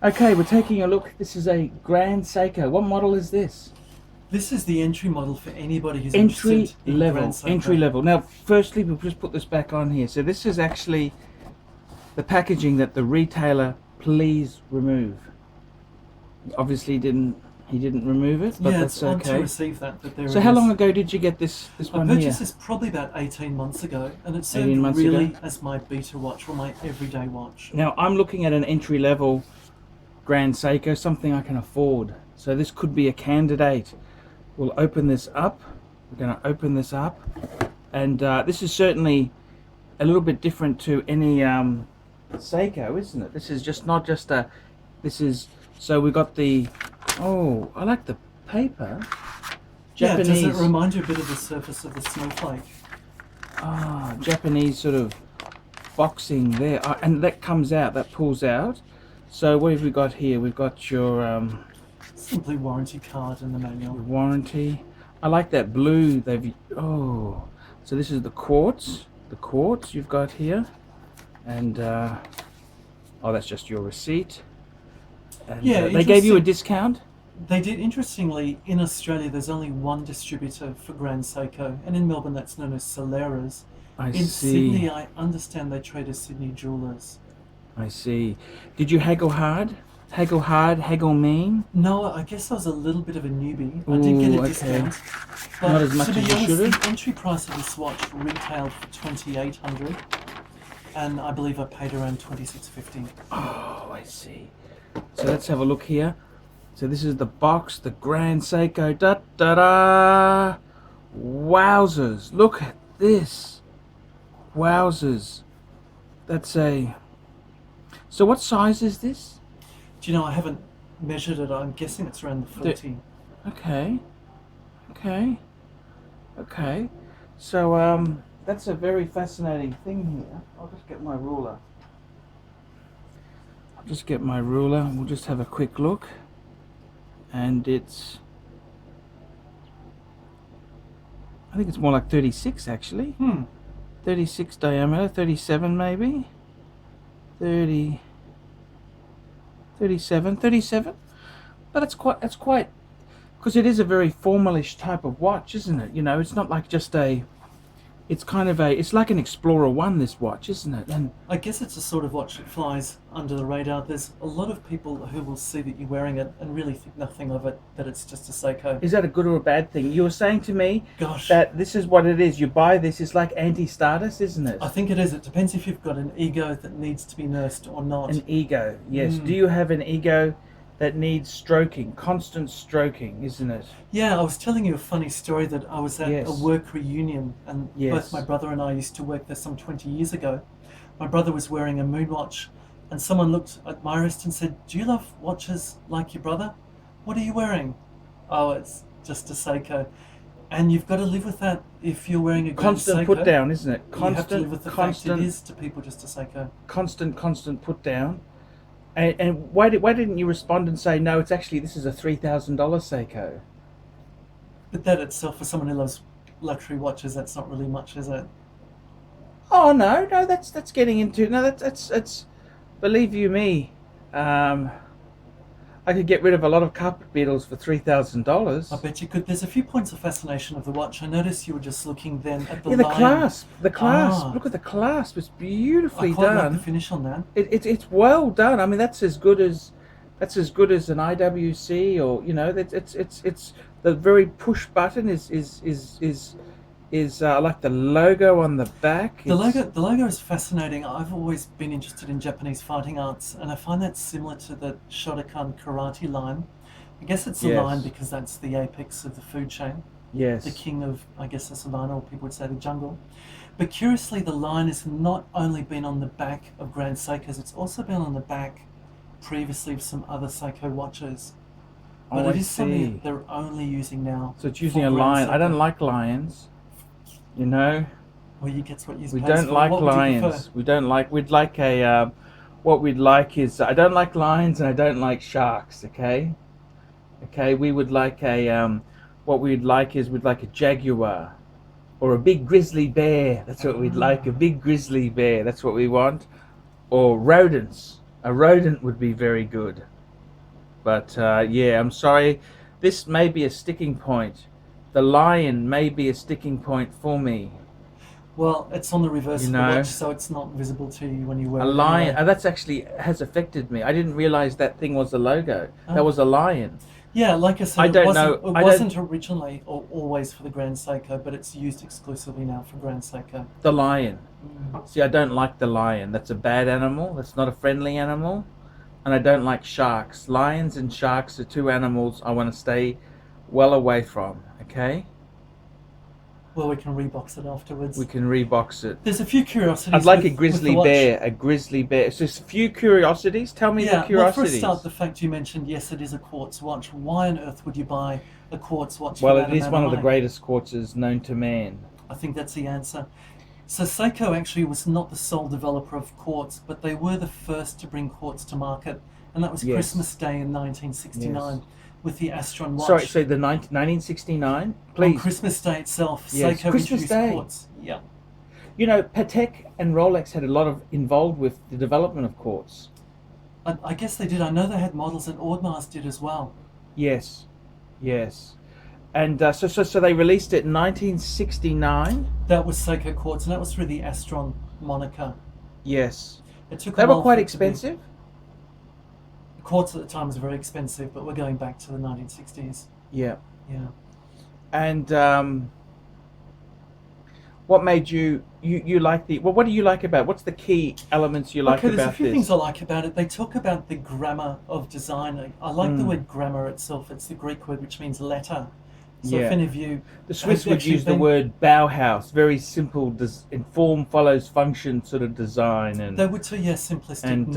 Okay, we're taking a look. This is a Grand Seiko. What model is this? This is the entry model for anybody who's Entry interested in Grand level. Entry Seiko. level. Now, firstly, we'll just put this back on here. So this is actually the packaging that the retailer please remove. Obviously, he didn't remove it, but Yeah, it's that's odd to okay. receive that, but there So it how long is. ago did you get this I one here? purchased this probably about 18 months ago, and it served 18 months ago. really as my beta watch or my everyday watch. Now I'm looking at an entry level Grand Seiko, something I can afford. So this could be a candidate. We'll open this up. We're going to open this up, and this is certainly a little bit different to any Seiko, isn't it? This is just not just a. This is so we got the. Oh, I like the paper. Yeah, Japanese. does it remind you a bit of the surface of the snowflake? Ah, Japanese sort of boxing there, and that comes out. That pulls out. So what have we got here? We've got your Simply warranty card in the manual. warranty. I like that blue. They've so this is the quartz. The quartz you've got here, and oh, that's just your receipt. And Yeah, they gave you a interesting. discount. They did. Interestingly, in Australia, there's only one distributor for Grand Seiko, and in Melbourne, that's known as Solera's. I In see. Sydney, I understand they trade as Sydney Jewellers. I see. Did you haggle hard? Haggle hard, haggle mean? No, I guess I was a little bit of a newbie. I did get a Ooh, okay. discount, Not but as much to be as you honest, should the have. entry price of this watch retailed for 2,800, and I believe I paid around 2,650. Oh, I see. So let's have a look here. So this is the box, the Grand Seiko. Da da da! Wowzers! Look at this. Wowzers! That's a. So what size is this? Do you know, I haven't measured it. I'm guessing it's around the 40. Okay. Okay. Okay. So that's a very fascinating thing here. I'll just get my ruler. I'll just get my ruler. We'll just have a quick look. And it's. I think it's more like 36 actually. 36 diameter, 37 maybe. 30. 37. But that's quite because it is a very formalish type of watch, isn't it? You know, it's not like just a. It's kind of a. It's like an Explorer One. This watch, isn't it? And I guess it's a sort of watch that flies under the radar. There's a lot of people who will see that you're wearing it and really think nothing of it, that it's just a Seiko. is that a good or a bad thing? You were saying to me Gosh, that this is what it is. You buy this. It's like anti-status, isn't it? I think it is. It depends if you've got an ego that needs to be nursed or not. An ego, yes. Do you have an ego that needs stroking, constant stroking, isn't it? Yeah, I was telling you a funny story that I was at a Yes. work reunion, and Yes. both my brother and I used to work there some 20 years ago. My brother was wearing a moon watch, and someone looked at my wrist and said, "Do you love watches like your brother? What are you wearing?" "Oh, it's just a Seiko." And you've got to live with that if you're wearing a Grand Constant Seiko. put down, isn't it? You have to live with the fact Constant, it is to people just a Seiko. constant put down. And why didn't you respond and say no? It's actually this is a $3,000 Seiko. But that itself, for someone who loves luxury watches, that's not really much, is it? Oh no, that's getting into no, that's believe you me, um, I could get rid of a lot of carpet beetles for $3,000. I bet you could. There's a few points of fascination of the watch. I noticed you were just looking then at the Yeah, the line. clasp, the clasp. Ah. Look at the clasp. It's I beautifully quite like done. the finish on that. It's well done. I mean, that's as good as an IWC, or you know, it's the very push button is like the logo on the back. The logo is fascinating. I've always been interested in Japanese fighting arts, and I find that similar to the Shotokan karate line. I guess it's a Yes. line because that's the apex of the food chain, Yes. the king of, I guess, the savannah, or people would say the jungle. But curiously, the line has not only been on the back of Grand Seikos, it's also been on the back previously of some other Seiko watches. But Oh, it I is something see. that they're only using now. So it's using for a Grand lion. I don't Seiko. like lions. You know, Well, you get what you we pays don't for. like What would you prefer? lions. We don't like. We'd like a. What we'd like is I don't like lions and I don't like sharks. Okay. Okay. We would like a. What we'd like is we'd like a jaguar, or a big grizzly bear. That's what we'd like. A big grizzly bear. That's what we want. Or rodents. A rodent would be very good. But yeah, I'm sorry. This may be a sticking point. The lion may be a sticking point for me. Well, it's on the reverse You of the watch, know, so it's not visible to you when you wear a it lion. anyway. That's actually has affected me. I didn't realize that thing was a logo. That Oh. was a lion. Yeah, like I said, I don't know. it I wasn't don't. originally or always for the Grand Seiko, but it's used exclusively now for Grand Seiko. The lion. Mm. See, I don't like the lion. That's a bad animal. That's not a friendly animal. And I don't like sharks. Lions and sharks are two animals I want to stay well away from. Okay? Well, we can rebox it afterwards. We can rebox it. There's a few curiosities. I'd like with, a grizzly with the watch. bear. A grizzly bear. It's just a few curiosities. Tell me the Yeah, well, for a curiosities. start, the fact you mentioned, yes, it is a quartz watch. Why on earth would you buy a quartz watch? Well, for it that is amount one of the money? greatest quartzes known to man. I think that's the answer. So SEIKO actually was not the sole developer of quartz, but they were the first to bring quartz to market, and that was Yes. Christmas Day in 1969 Yes. with the Astron watch. Sorry, so the 1969? On Please. Christmas Day itself, Yes, SEIKO Christmas introduced Day. quartz. Yeah. You know, Patek and Rolex had a lot of involved with the development of quartz. I guess they did. I know they had models, and Audemars did as well. Yes, yes. And so they released it in 1969. That was SEIKO quartz, and that was through the Astron moniker. Yes. It took a They were while quite for it to be- expensive. Quartz at the time was very expensive, but we're going back to the 1960s. Yeah. Yeah. And what made you like the? Well, what do you like about? What's the key elements you like Okay, there's a about few this? things I like about it. They talk about the grammar of design. I like the Mm. word grammar itself. It's the Greek word which means letter. So Yeah. if any of you The Swiss have would actually use the been- word Bauhaus, very simple, in form follows function sort of design, and They would say, yes, simplistic, and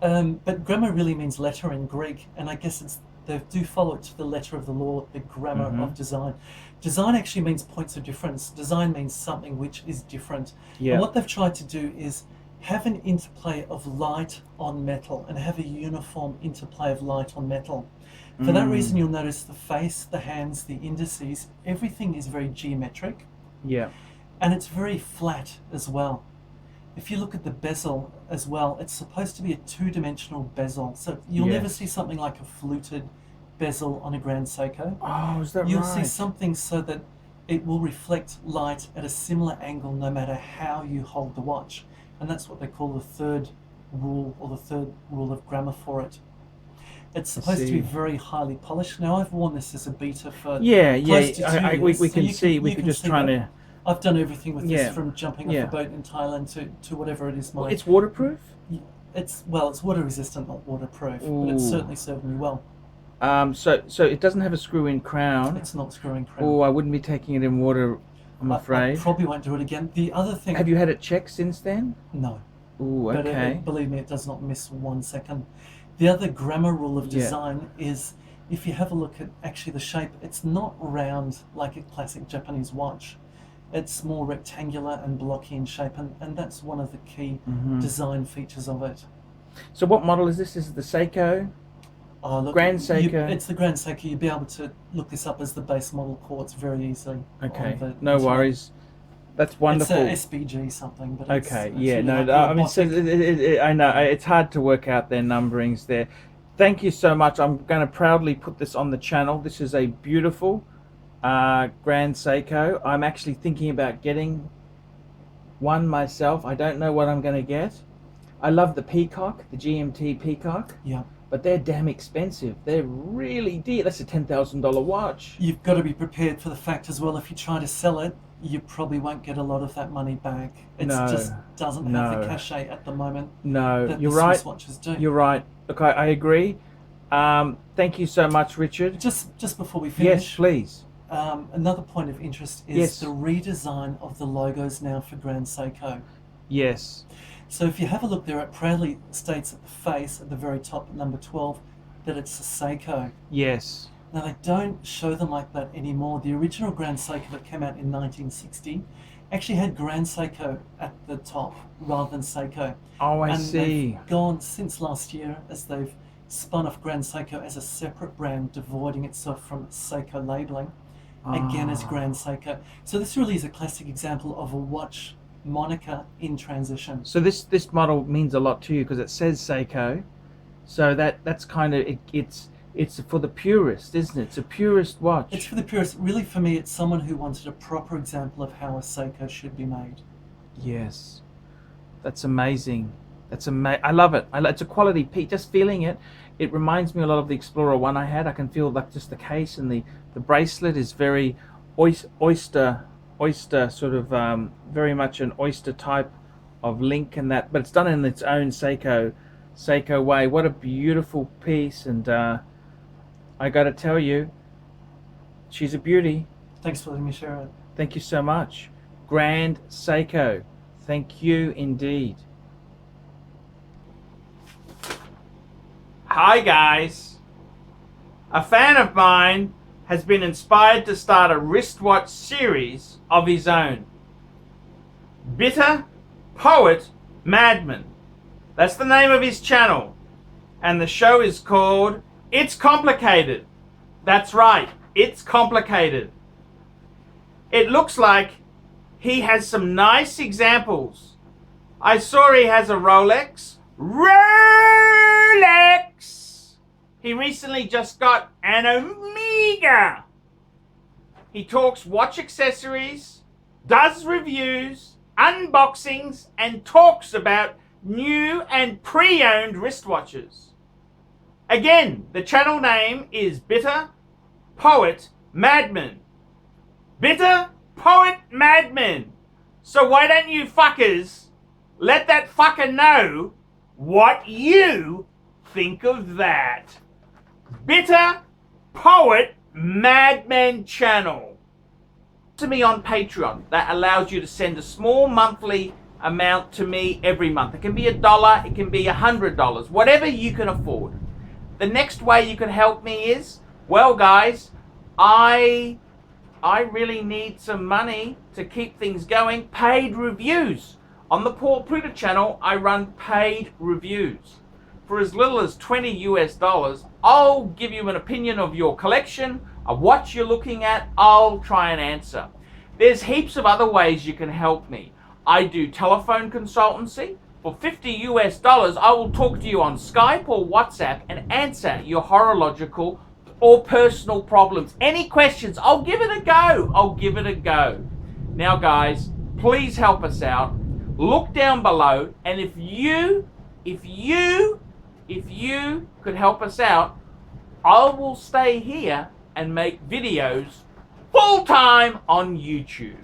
modern. But grammar really means letter in Greek, and I guess they do follow it to the letter of the law, the grammar Mhm. of design. Design actually means points of difference. Design means something which is different. yeah, And what they've tried to do is have an interplay of light on metal and have a uniform interplay of light on metal. For that reason, you'll notice the face, the hands, the indices, everything is very geometric, yeah, and it's very flat as well. If you look at the bezel as well, it's supposed to be a two-dimensional bezel. So you'll never Yes. see something like a fluted bezel on a Grand Seiko. Oh, is that You'll right? see something so that it will reflect light at a similar angle no matter how you hold the watch. And that's what they call the third rule, or the third rule of grammar for it. It's supposed to be see. very highly polished. Now, I've worn this as a beta for Yeah, close to 2 we years, so can you see. We you could can just see trying that. to. I've done everything with Yeah. this, from jumping off Yeah. a boat in Thailand to whatever it is. Well, it's waterproof. It's water resistant, not waterproof, but Ooh. it's certainly served me well. So it doesn't have a screw-in crown. It's not screwing crown. Oh, I wouldn't be taking it in water, I'm I afraid. probably won't do it again. The other thing, Have you had it checked since then? no, Oh, but okay. believe me, it does not miss 1 second. The other grammar rule of Yeah. design is, if you have a look at actually the shape, it's not round like a classic Japanese watch. It's more rectangular and blocky in shape, and that's one of the key Mhm. design features of it. So what model is this? This is the SEIKO. Oh, look, Grand Seiko. It's the Grand Seiko. You'll be able to look this up as the base model quartz very easily. Okay, on the no internet. worries. That's wonderful. It's a SBG something, but Okay, it's yeah, really no, like I mean, so robotic. I know it's hard to work out their numberings there. Thank you so much. I'm going to proudly put this on the channel. This is a beautiful Grand Seiko. I'm actually thinking about getting one myself. I don't know what I'm going to get. I love the Peacock, the GMT Peacock, Yeah, but they're damn expensive. They're really dear. That's a $10,000 watch. you've got to be prepared for the fact as well, if you try to sell it, you probably won't get a lot of that money back. It No, just doesn't have the no. cachet at the moment No, that you're the right. Swiss watches do. You're right. Look, I agree. Thank you so much, Richard. Just before we Yes, finish, please. another point of interest is Yes. the redesign of the logos now for Grand Seiko. Yes. So if you have a look there, it proudly states at the face, at the very top, at number 12, that it's a Seiko. Yes. Now, they don't show them like that anymore. The original Grand Seiko that came out in 1960 actually had Grand Seiko at the top rather than Seiko. Oh, I And see. they've gone since last year, as they've spun off Grand Seiko as a separate brand, dividing itself from Seiko labeling, again as Ah. Grand Seiko. So this really is a classic example of a watch moniker in transition. So this model means a lot to you because it says SEIKO. So that's kind of it's for the purist, isn't it? It's a purist watch. It's for the purist. Really, for me, it's someone who wanted a proper example of how a SEIKO should be made. Yes, that's amazing. I love it. It's a quality piece. Just feeling it, it reminds me a lot of the Explorer one I had. I can feel like just the case and the bracelet is very oyster sort of very much an oyster type of link and that, but it's done in its own SEIKO way. What a beautiful piece, and I got to tell you, she's a beauty. Thanks for letting me share it. Thank you so much. Grand SEIKO. Thank you indeed. Hi guys. A fan of mine has been inspired to start a wristwatch series of his own. Bitter Poet Madman. That's the name of his channel. And the show is called It's Complicated. That's right, it's complicated. It looks like he has some nice examples. I saw he has a Rolex. He recently just got an Omega. He talks watch accessories, does reviews, unboxings, and talks about new and pre-owned wristwatches. Again, the channel name is Bitter Poet Madman. Bitter Poet Madman. So why don't you fuckers let that fucker know what you think of that? Bitter Poet Madman channel. To me on Patreon, that allows you to send a small monthly amount to me every month. It can be $1, it can be $100, whatever you can afford. The next way you can help me is, well guys, I really need some money to keep things going. Paid reviews. On the Paul Pluta channel, I run paid reviews. For as little as $20 US, I'll give you an opinion of your collection, of what you're looking at. I'll try and answer. There's heaps of other ways you can help me. I do telephone consultancy. For $50 US, I will talk to you on Skype or WhatsApp and answer your horological or personal problems. Any questions, I'll give it a go. I'll give it a go. Now guys, please help us out. Look down below, and if you could help us out, I will stay here and make videos full time on YouTube.